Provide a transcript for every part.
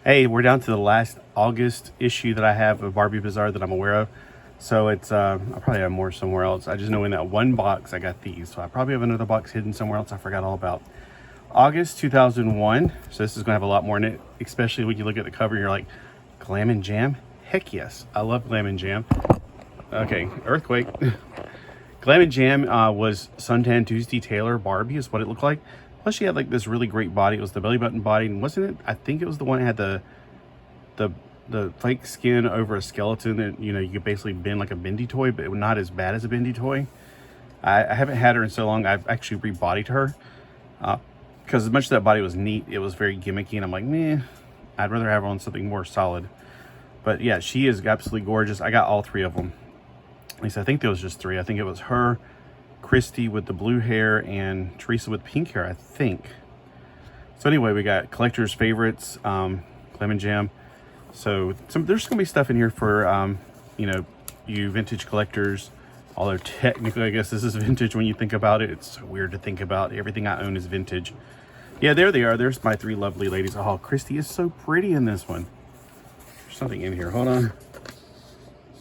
Hey, we're down to the last August issue that I have of Barbie Bazaar that I'm aware of. So it's, I'll probably have more somewhere else. I just know in that one box I got these. So I probably have another box hidden somewhere else I forgot all about. August 2001. So this is going to have a lot more in it, especially when you look at the cover and you're like, Glam and Jam? Heck yes. I love Glam and Jam. Okay, earthquake. Glam and Jam was Suntan Tuesday Taylor Barbie is what it looked like. Plus she had like this really great body. It was the belly button body, and wasn't it? I think it was the one that had the fake skin over a skeleton that, you know, you could basically bend like a bendy toy, but not as bad as a bendy toy. I haven't had her in so long. I've actually rebodied her because as much as that body was neat, it was very gimmicky, and I'm like, meh, I'd rather have her on something more solid. But yeah, she is absolutely gorgeous. I got all three of them. At least I think there was just three. I think it was her, Christy with the blue hair, and Teresa with pink hair, I think. So anyway, we got collector's favorites, Glam and Jam. So there's gonna be stuff in here for you know, you vintage collectors. Although technically I guess this is vintage when you think about it. It's so weird to think about. Everything I own is vintage. Yeah, there they are. There's my three lovely ladies. Oh, Christy is so pretty in this one. There's something in here. Hold on.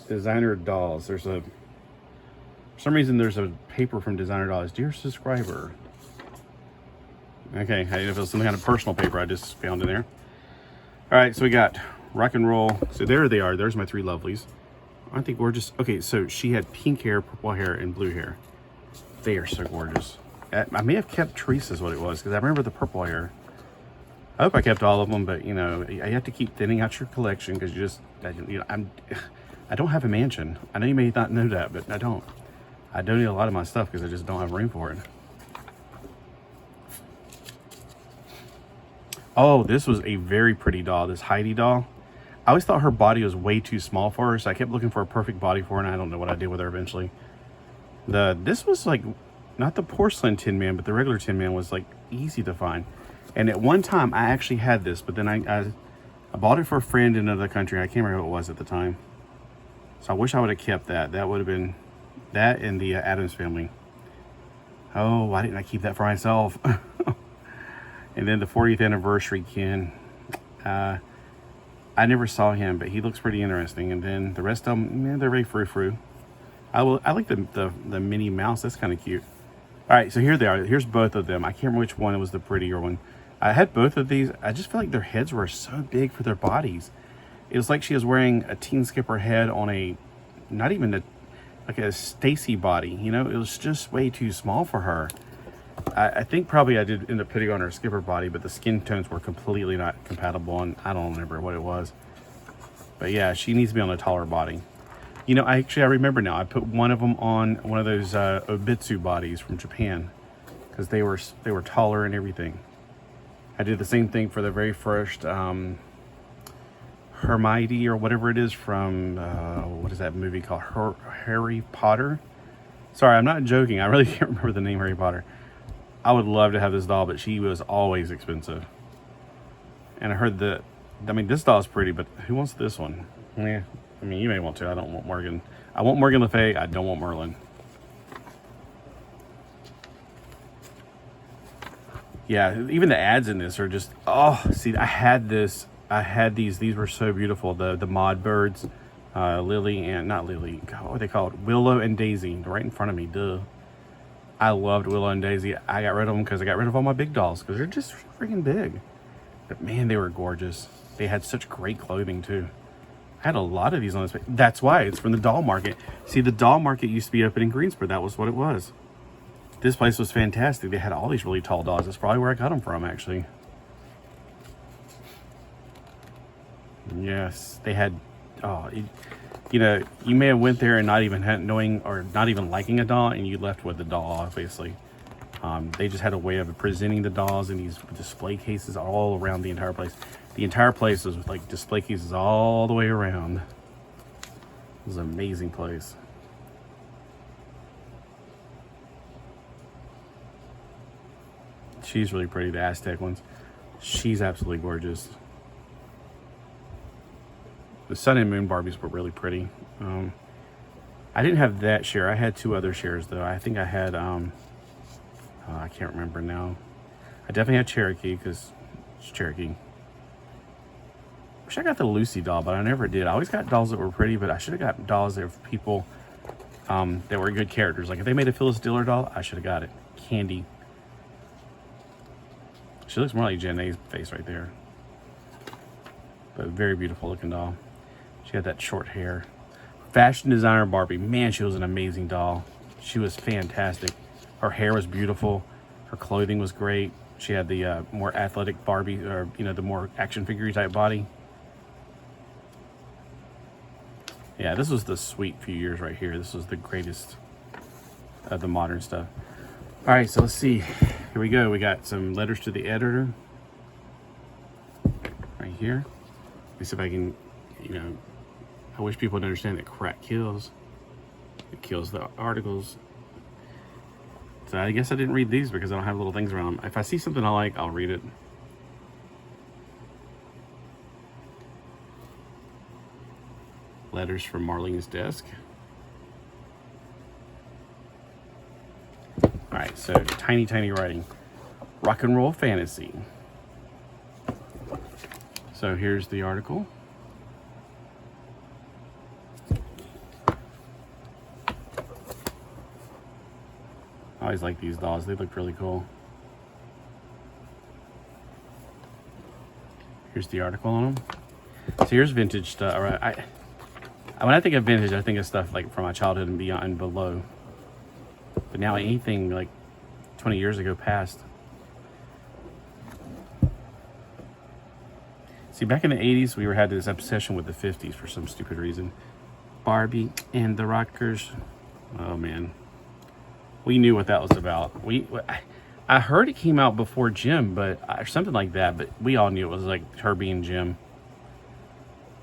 Designer dolls. There's a, for some reason there's a paper from Designer Dolls. Dear subscriber. Okay, I didn't know if it was some kind of personal paper I just found in there. All right, so we got rock and roll. So there they are. There's my three lovelies. Aren't they gorgeous? Okay, so she had pink hair, purple hair, and blue hair. They are so gorgeous. I may have kept Teresa's what it was, because I remember the purple hair. I hope I kept all of them, but you know, you have to keep thinning out your collection because you just, you know, I don't have a mansion. I know you may not know that, but I don't. I donate a lot of my stuff because I just don't have room for it. Oh, this was a very pretty doll, this Heidi doll. I always thought her body was way too small for her, so I kept looking for a perfect body for her, and I don't know what I did with her eventually. This was like, not the porcelain Tin Man, but the regular Tin Man was like easy to find. And at one time, I actually had this, but then I bought it for a friend in another country. I can't remember who it was at the time. So I wish I would have kept that. That would have been, that and the Addams Family. Oh, why didn't I keep that for myself? And then the 40th anniversary Ken. I never saw him, but he looks pretty interesting. And then the rest of them, man, they're very frou-frou. I like the Minnie Mouse. That's kind of cute. All right, so here they are. Here's both of them. I can't remember which one was the prettier one. I had both of these. I just feel like their heads were so big for their bodies. It was like she was wearing a Teen Skipper head on a, not even a, like a Stacy body. You know, it was just way too small for her. I think probably I did end up putting on her Skipper body, but the skin tones were completely not compatible, and I don't remember what it was. But yeah, she needs to be on a taller body. You know, I remember now. I put one of them on one of those Obitsu bodies from Japan because they were taller and everything. I did the same thing for the very first Hermione or whatever it is from what is that movie called? Harry Potter. Sorry, I'm not joking. I really can't remember the name Harry Potter. I would love to have this doll, but she was always expensive. And I heard that, I mean, this doll is pretty, but who wants this one? Yeah, I mean, you may want to. I don't want Morgan. I want Morgan Le Fay. I don't want Merlin. Yeah, even the ads in this are just, oh, see, I had this. I had these. These were so beautiful. The mod birds, Lily and, not Lily, God, what are they called? Willow and Daisy, right in front of me, duh. I loved Willow and Daisy. I got rid of them because I got rid of all my big dolls because they're just freaking big. But man, they were gorgeous. They had such great clothing too. I had a lot of these on this page. That's why it's from the doll market. See, the doll market used to be open in Greensboro. That was what it was. This place was fantastic. They had all these really tall dolls. That's probably where I got them from, actually. Yes, they had, oh, you know, you may have went there and not even knowing or not even liking a doll, and you left with the doll, obviously. They just had a way of presenting the dolls in these display cases all around the entire place. The entire place was with like display cases all the way around. It was an amazing place. She's really pretty, the Aztec ones. She's absolutely gorgeous. The Sun and Moon Barbies were really pretty. I didn't have that share. I had two other shares though. I think I had, I can't remember now. I definitely had Cherokee because it's Cherokee. Wish I got the Lucy doll, but I never did. I always got dolls that were pretty, but I should have got dolls of people that were good characters. Like if they made a Phyllis Diller doll, I should have got it. Candy. She looks more like Jen A's face right there. But very beautiful looking doll. She had that short hair. Fashion designer Barbie. Man, she was an amazing doll. She was fantastic. Her hair was beautiful. Her clothing was great. She had the more athletic Barbie, or the more action figure type body. Yeah, this was the sweet few years right here. This was the greatest of the modern stuff. All right, so let's see. Here we go. We got some letters to the editor right here. Let me see if I can, I wish people would understand that crack kills. It kills the articles. So I guess I didn't read these because I don't have little things around them. If I see something I like, I'll read it. Letters from Marlene's desk. All right, so tiny, tiny writing. Rock and roll fantasy. So here's the article. I always like these dolls. They look really cool. Here's the article on them. So here's vintage stuff. When I think of vintage, I think of stuff like from my childhood and beyond and below. But now anything like 20 years ago past. See, back in the 80s, we had this obsession with the 50s for some stupid reason. Barbie and the Rockers. Oh, man. We knew what that was about. I heard it came out before Jim, but or something like that. But we all knew it was like her being Jim.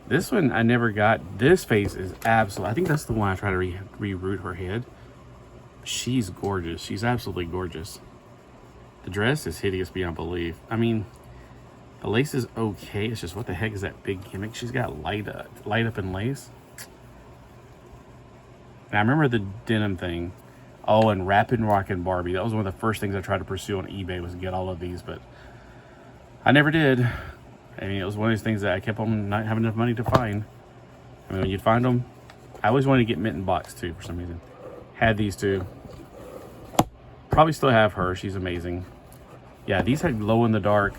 This one I never got. This face is absolutely. I think that's the one I try to reroute her head. She's gorgeous. She's absolutely gorgeous. The dress is hideous beyond belief. I mean, the lace is okay. It's just what the heck is that big gimmick? She's got light up and lace. And I remember the denim thing. Oh, and Rappin' Rockin' Barbie. That was one of the first things I tried to pursue on eBay, was get all of these, but I never did. I mean, it was one of those things that I kept on not having enough money to find. I mean, when you'd find them, I always wanted to get Mitten Box too for some reason. Had these two. Probably still have her. She's amazing. Yeah, these had glow in the dark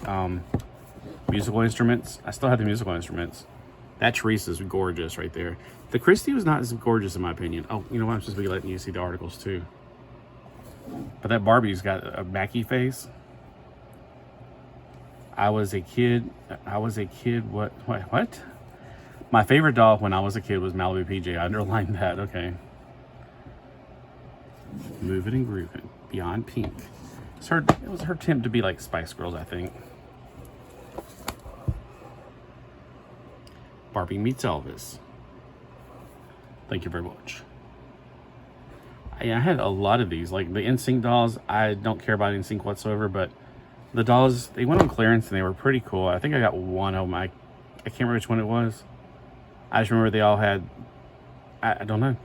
musical instruments. I still have the musical instruments. That Teresa's gorgeous right there. The Christie was not as gorgeous in my opinion. Oh, you know what? I'm supposed to be letting you see the articles too. But that Barbie's got a Mackie face. I was a kid. What? My favorite doll when I was a kid was Malibu PJ. I underlined that. Okay. Moving and grooving. Beyond Pink. It was her attempt to be like Spice Girls, I think. Barbie meets Elvis. Thank you very much. I had a lot of these, like the NSYNC dolls. I don't care about NSYNC whatsoever, but the dolls, they went on clearance and they were pretty cool. I think I got one of them. I can't remember which one it was. I just remember they all had, I don't know.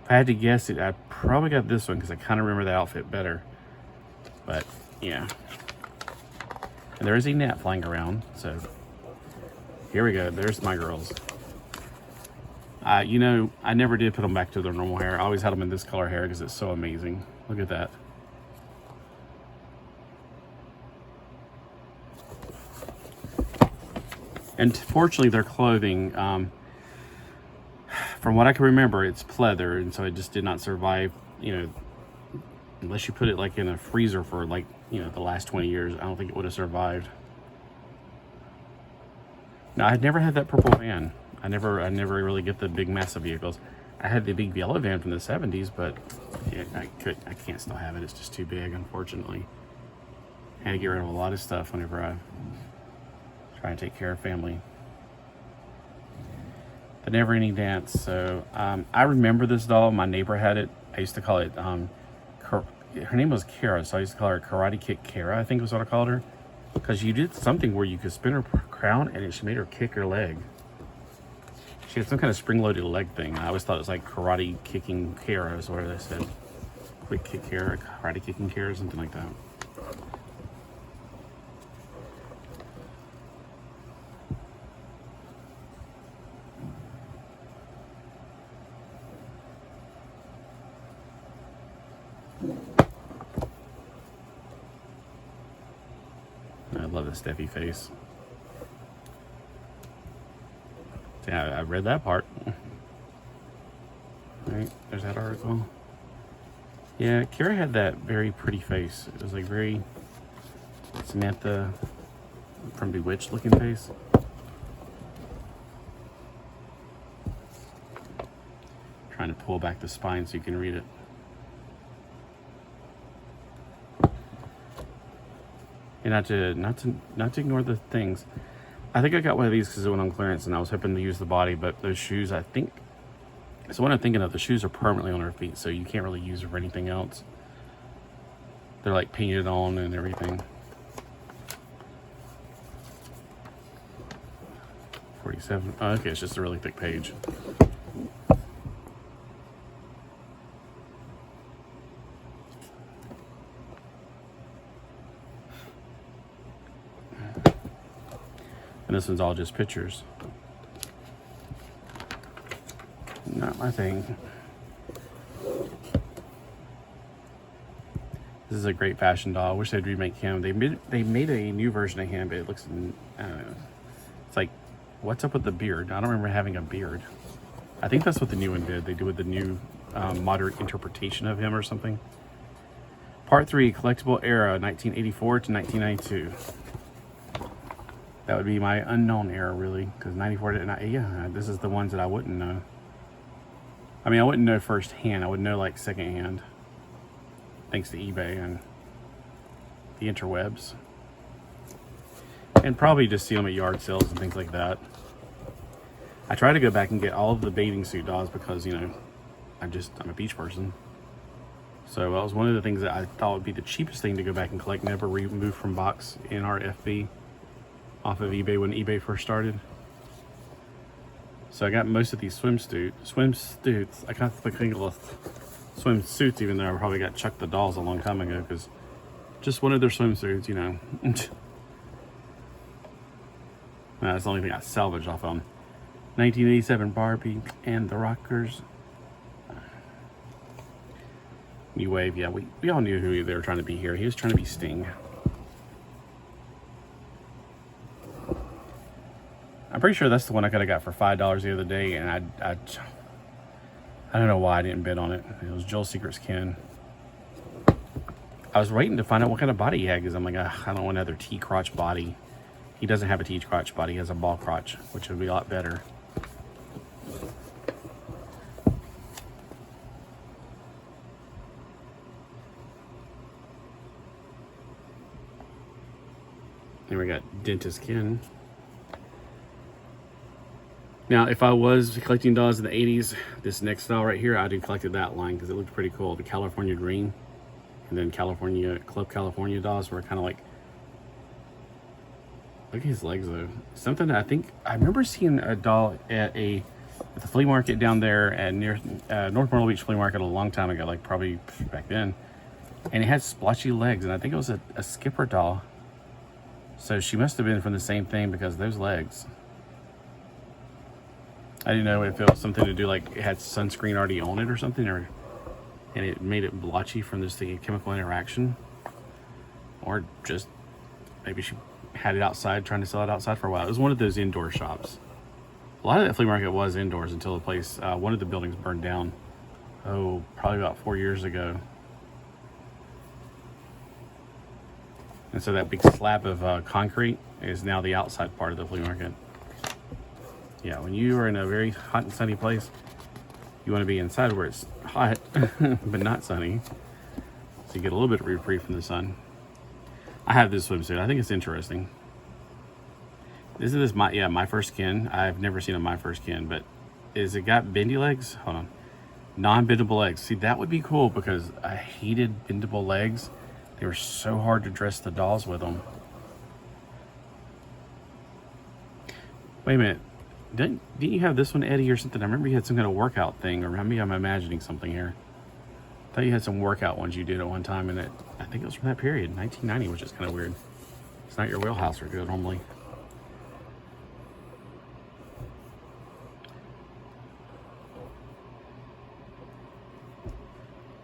If I had to guess it, I probably got this one because I kind of remember the outfit better. But yeah. And there is a gnat flying around, so here we go. There's my girls. I never did put them back to their normal hair. I always had them in this color hair because it's so amazing. Look at that. And fortunately, their clothing, from what I can remember, it's pleather, and so it just did not survive, unless you put it like in a freezer for like, the last 20 years, I don't think it would have survived. Now, I'd never had that purple van. I never really get the big massive vehicles. I had the big yellow van from the 70s, but yeah, I can't still have it. It's just too big, unfortunately. I had to get rid of a lot of stuff whenever I try to take care of family. The Never Ending Dance. So I remember this doll. My neighbor had it. I used to call it, her name was Kara, so I used to call her Karate Kick Kara, I think was what I called her. Because you did something where you could spin her crown and she made her kick her leg. She had some kind of spring-loaded leg thing. I always thought it was like Karate Kicking Kara is what they said. Quick Kick Kara, Karate Kicking Kara, something like that. the Steffi face. Yeah, I read that part. Right, there's that article. Yeah, Kara had that very pretty face. It was like very Samantha from Bewitched looking face. Trying to pull back the spine so you can read it. And not to ignore the things. I think I got one of these because it went on clearance and I was hoping to use the body, but those shoes, I think, so what I'm thinking of, the shoes are permanently on her feet, so you can't really use them for anything else. They're like painted on and everything. 47. Oh, okay, it's just a really thick page. And this one's all just pictures. Not my thing. This is a great fashion doll. I wish they'd remake him. They made a new version of him, but it looks, I don't know. It's like, what's up with the beard? I don't remember having a beard. I think that's what the new one did. They did with the new modern interpretation of him or something. Part 3, collectible era, 1984 to 1992. That would be my unknown era, really, because 94 to, yeah, this is the ones that I wouldn't know. I mean, I wouldn't know firsthand. I would know like secondhand, thanks to eBay and the interwebs, and probably just see them at yard sales and things like that. I try to go back and get all of the bathing suit dolls because, you know, I'm a beach person. So that was one of the things that I thought would be the cheapest thing to go back and collect, never remove from box in our FB off of eBay when eBay first started. So I got most of these swimsuits. I got the swimsuits, even though I probably got Chuck the Dolls a long time ago, because just one of their swimsuits, you know. That's the only thing I salvaged off of them. 1987 Barbie and the Rockers. New Wave, yeah, we all knew who they were trying to be here. He was trying to be Sting. I'm pretty sure that's the one I could have got for $5 the other day, and I don't know why I didn't bid on it. It was Joel Secret's Ken. I was waiting to find out what kind of body he had, because I'm like, I don't want another T-crotch body. He doesn't have a T-crotch body, he has a ball crotch, which would be a lot better. Then we got Dentist Ken. Now, if I was collecting dolls in the 80s, this next style right here, I'd have collected that line because it looked pretty cool. The California Green, and then Club California dolls were kind of like, look at his legs though. Something that I remember seeing a doll at the flea market down there at near North Myrtle Beach Flea Market a long time ago, like probably back then. And it had splotchy legs, and I think it was a Skipper doll. So she must have been from the same thing because of those legs. I didn't know if it was something to do, like it had sunscreen already on it or something, and it made it blotchy from this chemical interaction, or just maybe she had it outside, trying to sell it outside for a while. It was one of those indoor shops. A lot of that flea market was indoors until the place, one of the buildings burned down. Oh, probably about 4 years ago. And so that big slab of concrete is now the outside part of the flea market. Yeah, when you are in a very hot and sunny place, you want to be inside where it's hot, but not sunny. So you get a little bit of reprieve from the sun. I have this swimsuit. I think it's interesting. Isn't this my first Ken? I've never seen a my first Ken, but is it got bendy legs? Hold on. Non-bendable legs. See, that would be cool because I hated bendable legs. They were so hard to dress the dolls with them. Wait a minute. Didn't you have this one, Eddie, or something? I remember you had some kind of workout thing, or maybe I'm imagining something here. I thought you had some workout ones you did at one time, and I think it was from that period, 1990, which is kind of weird. It's not your wheelhouse or good normally.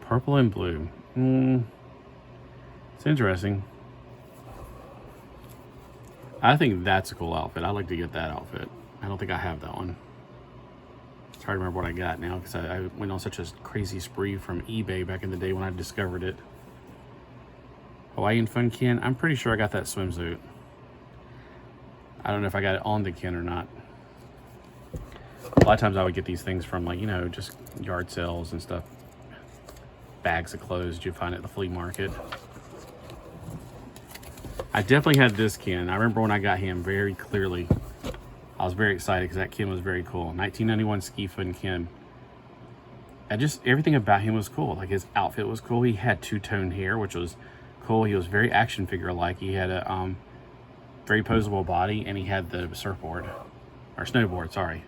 Purple and blue. It's interesting. I think that's a cool outfit. I'd like to get that outfit. I don't think I have that one. It's hard to remember what I got now because I went on such a crazy spree from eBay back in the day when I discovered it. Hawaiian Fun Ken. I'm pretty sure I got that swimsuit. I don't know if I got it on the Ken or not. A lot of times I would get these things from, like, you know, just yard sales and stuff. Bags of clothes you'd find at the flea market. I definitely had this Ken. I remember when I got him very clearly. I was very excited because that Ken was very cool. 1991 Ski Fun Ken. Everything about him was cool. Like, his outfit was cool. He had two-tone hair, which was cool. He was very action figure-like. He had a very posable body, and he had the surfboard. Or snowboard, sorry.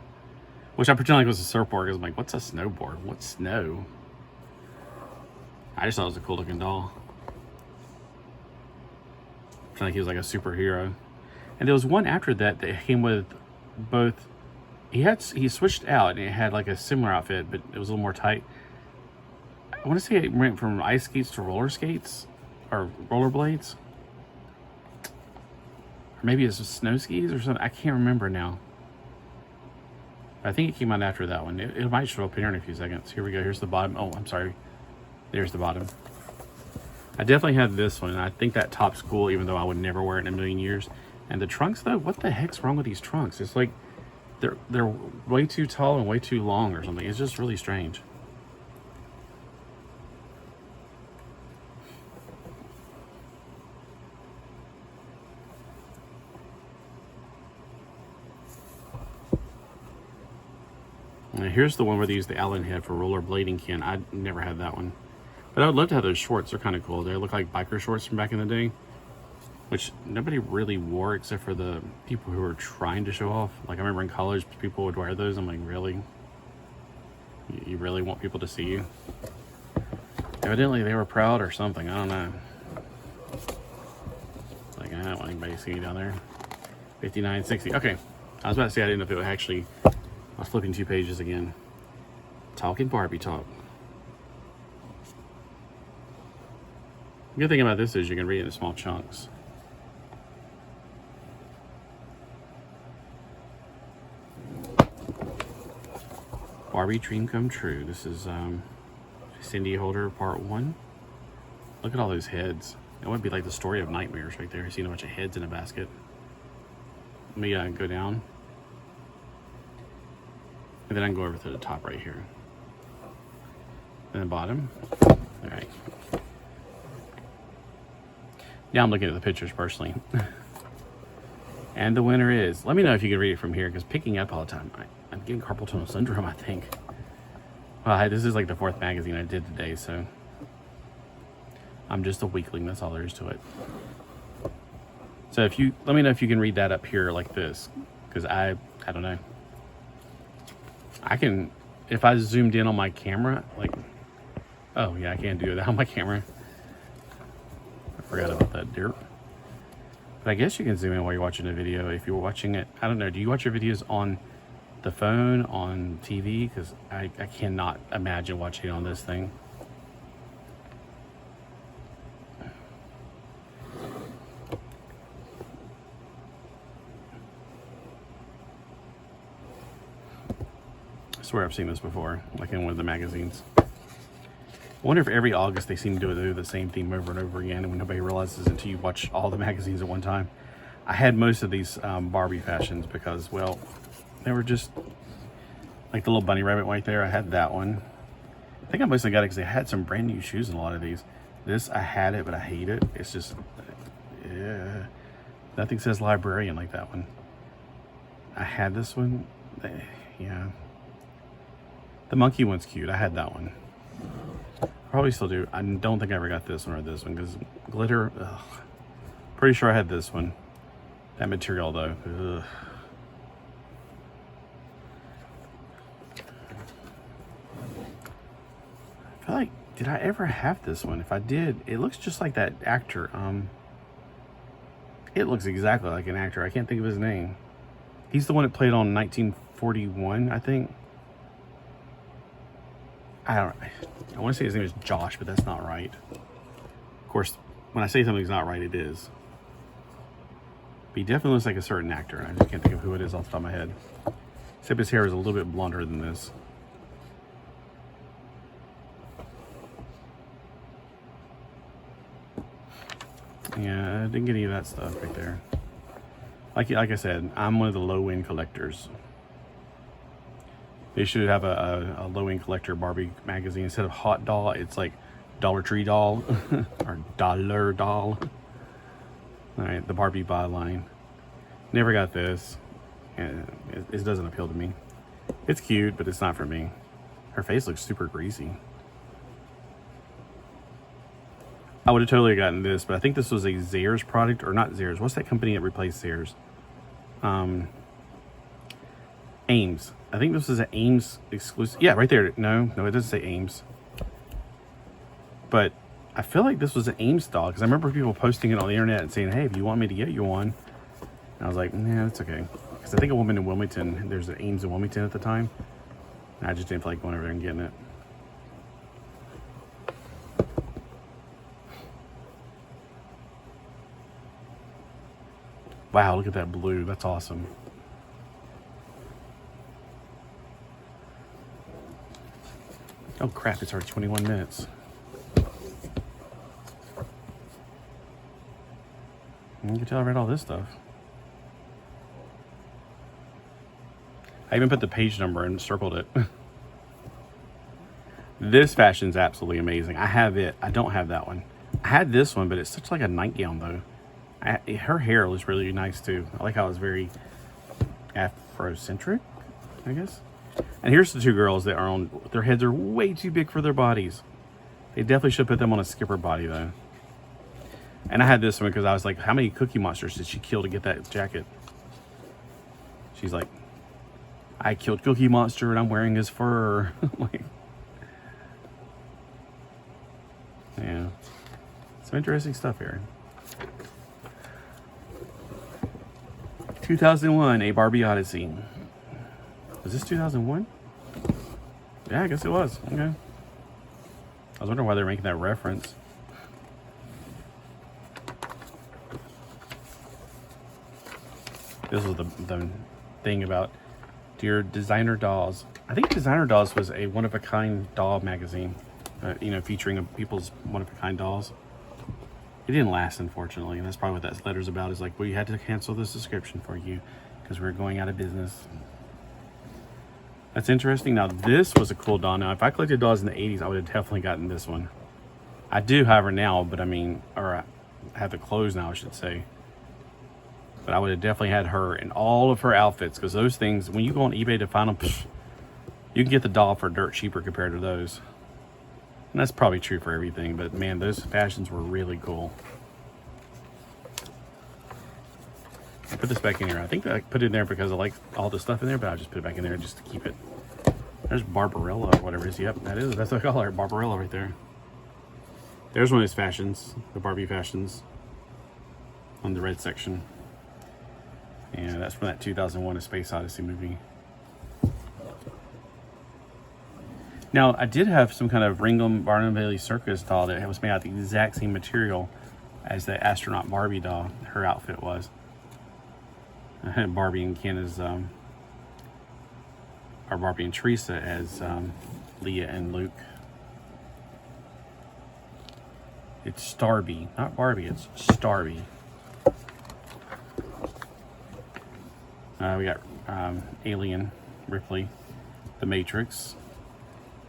Which I pretend like it was a surfboard because I'm like, what's a snowboard? What's snow? I just thought it was a cool looking doll. I feel like he was like a superhero. And there was one after that that came with both. He switched out and it had like a similar outfit, but it was a little more tight. I want to say it went from ice skates to roller skates or rollerblades. Or maybe it's snow skis or something. I can't remember now. I think it came out after that one. It might show up here in a few seconds. Here we go. Here's the bottom. Oh, I'm sorry. There's the bottom. I definitely had this one. And I think that top's cool, even though I would never wear it in a million years. And the trunks, though, what the heck's wrong with these trunks? It's like they're way too tall and way too long or something. It's just really strange. And here's the one where they use the Allen head for rollerblading Ken. I never had that one. But I would love to have those shorts. They're kind of cool. They look like biker shorts from back in the day, which nobody really wore except for the people who were trying to show off. Like, I remember in college, people would wear those. I'm like, really? You really want people to see you? Evidently, they were proud or something. I don't know. Like, I don't want anybody to see you down there. 59.60. Okay. I was about to say I didn't know if it would actually... I was flipping 2 pages again. Talking Barbie talk. The good thing about this is you can read it in small chunks. Barbie Dream Come True. This is Cindy Holder Part 1. Look at all those heads. It would be like the story of nightmares right there. You've seen a bunch of heads in a basket. Let me go down. And then I can go over to the top right here. And the bottom. All right. Now I'm looking at the pictures personally. And the winner is, let me know if you can read it from here, because picking up all the time, I'm getting carpal tunnel syndrome, I think. Well, this is like the 4th magazine I did today, so I'm just a weakling. That's all there is to it. So let me know if you can read that up here like this, because I don't know. I can, if I zoomed in on my camera, like, oh yeah, I can't do that on my camera. I forgot about that derp. But I guess you can zoom in while you're watching a video if you're watching it. I don't know, do you watch your videos on the phone, on TV? Because I cannot imagine watching it on this thing. I swear I've seen this before, like in one of the magazines. I wonder if every August they seem to do the same theme over and over again, and when nobody realizes until you watch all the magazines at one time. I had most of these Barbie fashions because, well, they were just like the little bunny rabbit right there. I had that one. I think I mostly got it because they had some brand new shoes in a lot of these. This, I had it, but I hate it. It's just, yeah. Nothing says librarian like that one. I had this one. Yeah. The monkey one's cute. I had that one. Probably still do. I don't think I ever got this one or this one because glitter. Ugh. Pretty sure I had this one. That material though. Ugh. I feel like, did I ever have this one? If I did, it looks just like that actor. It looks exactly like an actor. I can't think of his name. He's the one that played on 1941, I think. I want to say his name is Josh, but that's not right. Of course, when I say something's not right, it is. He definitely looks like a certain actor. I just can't think of who it is off the top of my head. Except his hair is a little bit blonder than this. Yeah, I didn't get any of that stuff right there. Like I said, I'm one of the low-end collectors. They should have a low-end collector Barbie magazine. Instead of Hot Doll, it's like Dollar Tree Doll or Dollar Doll. All right, the Barbie byline. Never got this. It doesn't appeal to me. It's cute, but it's not for me. Her face looks super greasy. I would have totally gotten this, but I think this was a Zehrs product, or not Zehrs. What's that company that replaced Zehrs? Ames. I think this is an Ames exclusive. Yeah, right there. No, it doesn't say Ames. But I feel like this was an Ames doll, because I remember people posting it on the internet and saying, hey, if you want me to get you one. And I was like, nah, it's okay. Because I think a woman in Wilmington, there's an Ames in Wilmington at the time. And I just didn't feel like going over there and getting it. Wow, look at that blue. That's awesome. Oh crap, it's already 21 minutes. You can tell I read all this stuff. I even put the page number and circled it. This fashion's absolutely amazing. I have it. I don't have that one. I had this one, but it's such like a nightgown though. Her hair looks really nice too. I like how it's very Afrocentric, I guess. And here's the two girls that are on, their heads are way too big for their bodies. They definitely should put them on a skipper body though. And I had this one because I was like, how many Cookie Monsters did she kill to get that jacket? She's like, I killed Cookie Monster and I'm wearing his fur. Like, yeah. Some interesting stuff here. 2001, A Barbie Odyssey. Was this 2001? Yeah, I guess it was. Okay. I was wondering why they're making that reference. This was the thing about Dear Designer Dolls. I think Designer Dolls was a one-of-a-kind doll magazine, you know, featuring people's one-of-a-kind dolls. It didn't last, unfortunately, and that's probably what that letter's about. Is like, we had to cancel this subscription for you because we're going out of business. That's interesting. Now, this was a cool doll. Now, if I collected dolls in the 80s, I would have definitely gotten this one. I do, however, now, but I mean, or I have the clothes now, I should say. But I would have definitely had her in all of her outfits, because those things, when you go on eBay to find them, you can get the doll for dirt cheaper compared to those. And that's probably true for everything, but man, those fashions were really cool. I put this back in here. I think I put it in there because I like all the stuff in there, but I just put it back in there just to keep it. There's Barbarella or whatever it is. Yep, that is. That's what I call her, Barbarella right there. There's one of those fashions, the Barbie fashions, on the red section. And that's from that 2001 A Space Odyssey movie. Now, I did have some kind of Ringham Barnum Bailey Circus doll that was made out of the exact same material as the astronaut Barbie doll. Her outfit was. I had Barbie and Ken as, or Barbie and Teresa as Leah and Luke. It's Starby, not Barbie, it's Starby. We got Alien, Ripley, The Matrix.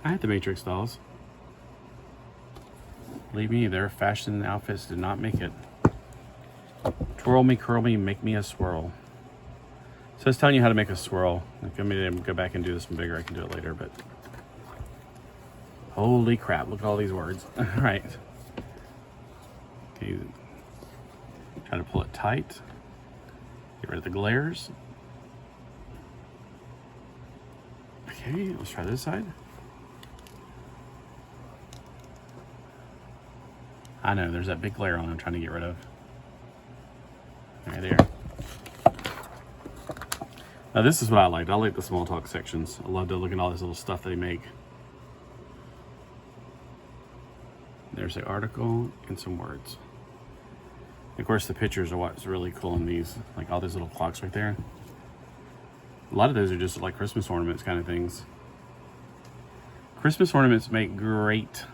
I had the Matrix dolls. Believe me, their fashion outfits did not make it. Twirl me, curl me, make me a swirl. So it's telling you how to make a swirl. If you want me to go back and do this one bigger, I can do it later, but holy crap, look at all these words. All right. Okay. Try to pull it tight. Get rid of the glares. Okay, let's try this side. I know, there's that big glare on I'm trying to get rid of. Right there. Now this is what I liked. I like the small talk sections. I love to look at all this little stuff they make. There's an article and some words. Of course, the pictures are what's really cool in these, like all these little clocks right there. A lot of those are just like Christmas ornaments kind of things. Christmas ornaments make great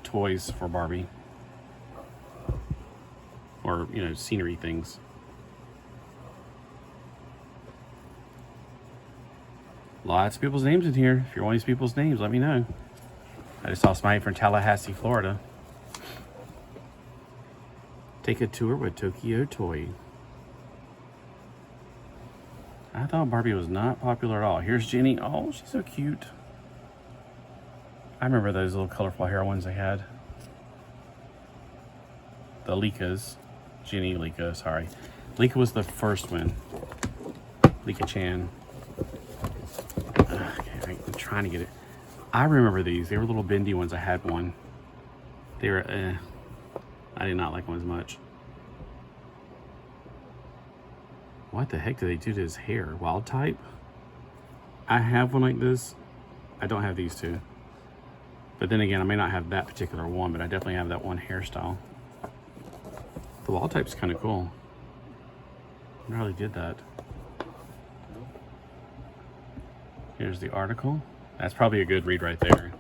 toys for Barbie. Or, you know, scenery things. Lots of people's names in here. If you're one of these people's names, let me know. I just saw somebody from Tallahassee, Florida. Take a tour with Tokyo Toy. I thought Barbie was not popular at all. Here's Jenny. Oh, she's so cute. I remember those little colorful hair ones they had. The Likas. Jenny Lika, sorry. Lika was the first one. Lika-chan. Okay, I'm trying to get it. I remember these. They were little bendy ones. I had one. They were, I did not like them as much. What the heck did they do to his hair? Wild type? I have one like this. I don't have these two. But then again, I may not have that particular one, but I definitely have that one hairstyle. The wild type's kind of cool. I really did that. Here's the article. That's probably a good read right there.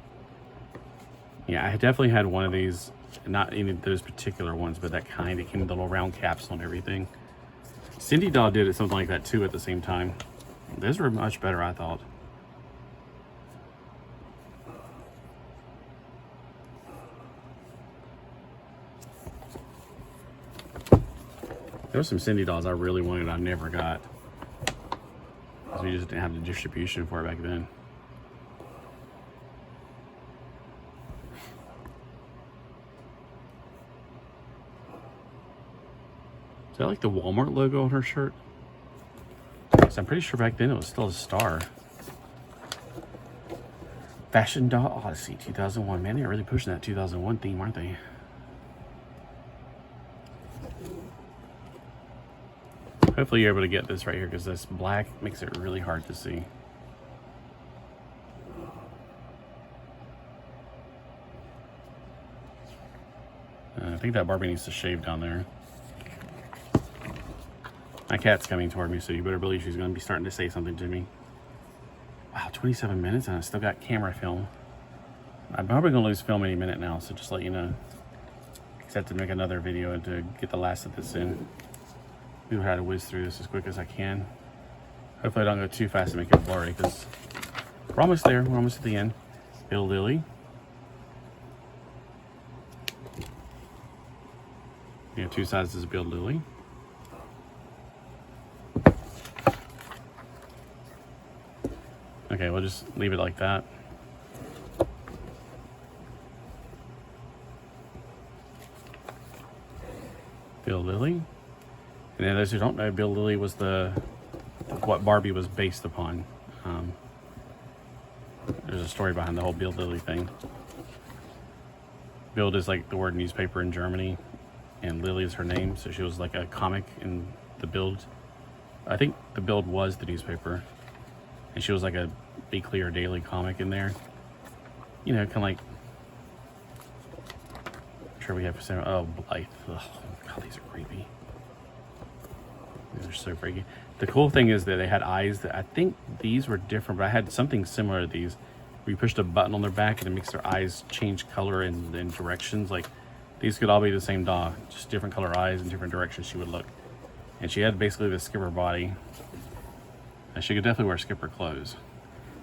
Yeah, I definitely had one of these, not any of those particular ones, but that kind. It came with the little round capsule and everything. Cindy Doll did it something like that too at the same time. Those were much better, I thought. There were some Cindy Dolls I really wanted I never got. Because we just didn't have the distribution for it back then. Is that like the Walmart logo on her shirt? So I'm pretty sure back then it was still a star. Fashion Doll Odyssey 2001. Man, they're really pushing that 2001 theme, aren't they? Hopefully you're able to get this right here because this black makes it really hard to see. I think that Barbie needs to shave down there. My cat's coming toward me, so you better believe she's going to be starting to say something to me. Wow, 27 minutes and I still got camera film. I'm probably going to lose film any minute now, so just let you know. I have to make another video to get the last of this in. We will try to whiz through this as quick as I can. Hopefully I don't go too fast and make it blurry because we're almost there. We're almost at the end. Bill Lilly. We have two sizes of Bill Lilly. Okay, we'll just leave it like that. Bill Lilly. And then those who don't know, Bill Lilly was what Barbie was based upon. There's a story behind the whole Bill Lilly thing. Bild is like the word newspaper in Germany, and Lily is her name, so she was like a comic in the Bild. I think the Bild was the newspaper, and she was like a weekly or daily comic in there. You know, kind of like, I'm sure we have some, oh, Blythe. Oh, God, these are creepy. These are so freaky. The cool thing is that they had eyes that I think these were different, but I had something similar to these. Where you pushed a button on their back and it makes their eyes change color and directions. Like these could all be the same doll, just different color eyes and different directions she would look. And she had basically the Skipper body. And she could definitely wear Skipper clothes.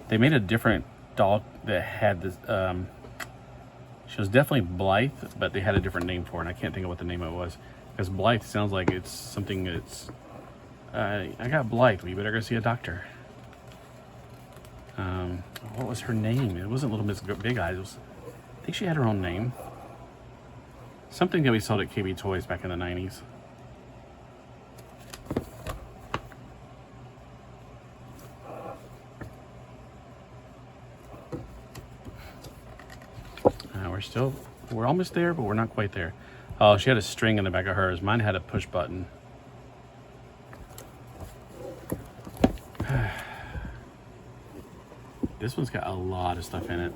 They made a different doll that had this. She was definitely Blythe, but they had a different name for it. And I can't think of what the name of it was. Because Blythe sounds like it's something that's. I got Blythe. We better go see a doctor. What was her name? It wasn't Little Miss Big Eyes. It was, I think she had her own name. Something that we sold at KB Toys back in the 90s. We're almost there, but we're not quite there. Oh, she had a string in the back of hers. Mine had a push button. This one's got a lot of stuff in it.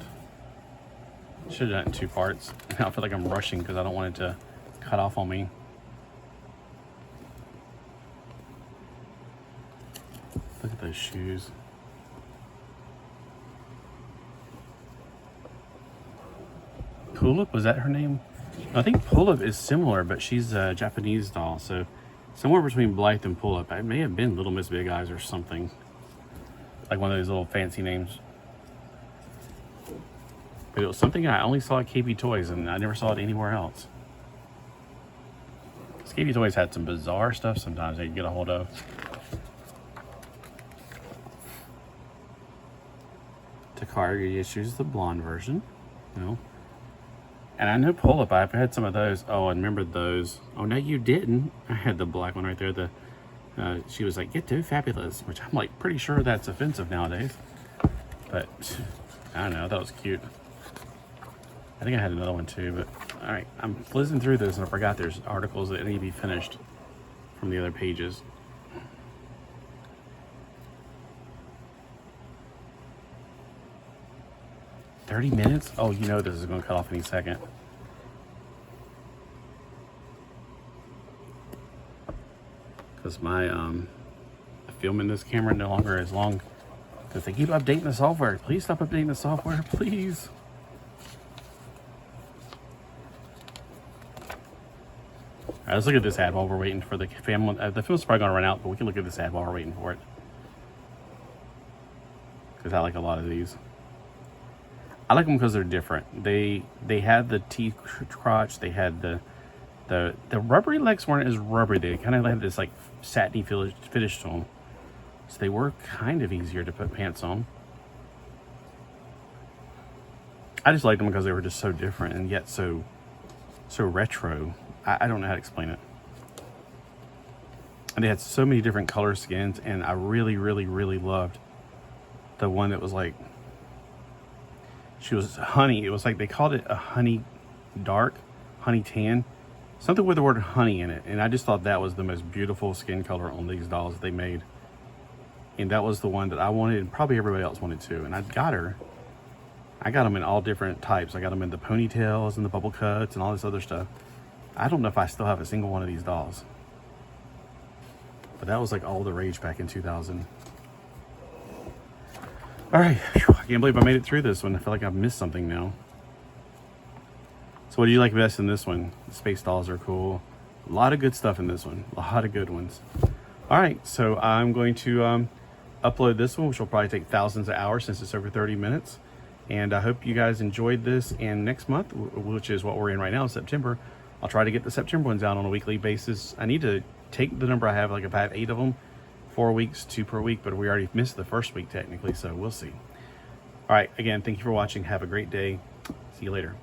Should have done it in two parts. Now I feel like I'm rushing because I don't want it to cut off on me. Look at those shoes. Pulip, was that her name? I think Pulip is similar, but she's a Japanese doll, so somewhere between Blythe and Pulip. It may have been Little Miss Big Eyes or something. Like one of those little fancy names. But it was something I only saw at KB Toys, and I never saw it anywhere else. Because KB Toys had some bizarre stuff sometimes that you get a hold of. Takara issues the blonde version. You know. And I know Pulip, I've had some of those. Oh, I remember those. Oh, no, you didn't. I had the black one right there. She was like, "Get too fabulous," which I'm like pretty sure that's offensive nowadays. But I don't know, that was cute. I think I had another one too, but all right, I'm flizzing through this and I forgot there's articles that need to be finished from the other pages. "30 minutes? Oh, you know this is going to cut off any second. Because my filming this camera no longer is long. Because they keep updating the software. Please stop updating the software, please. All right, let's look at this ad while we're waiting for the film. The film's probably going to run out, but we can look at this ad while we're waiting for it. Because I like a lot of these. I like them because they're different. They had the teeth crotch. They had the rubbery legs weren't as rubbery. They kind of had this like satiny finish to them. So they were kind of easier to put pants on. I just liked them because they were just so different and yet so retro. I don't know how to explain it. And they had so many different color skins, and I really, really, really loved the one that was like, she was honey. It was like they called it a honey dark, honey tan, something with the word honey in it. And I just thought that was the most beautiful skin color on these dolls that they made. And that was the one that I wanted, and probably everybody else wanted too. And I got them in all different types. I got them in the ponytails and the bubble cuts and all this other stuff. I don't know if I still have a single one of these dolls. But that was like all the rage back in 2000. All right, I can't believe I made it through this one. I feel like I've missed something now. So what do you like best in this one? The space dolls are cool. A lot of good stuff in this one. A lot of good ones. All right, so I'm going to upload this one, which will probably take thousands of hours since it's over 30 minutes. And I hope you guys enjoyed this. And next month, which is what we're in right now, September, I'll try to get the September ones out on a weekly basis. I need to take the number I have, like if I have 8 of them, 4 weeks, 2 per week, but we already missed the first week technically, so we'll see. All right, again, thank you for watching. Have a great day. See you later.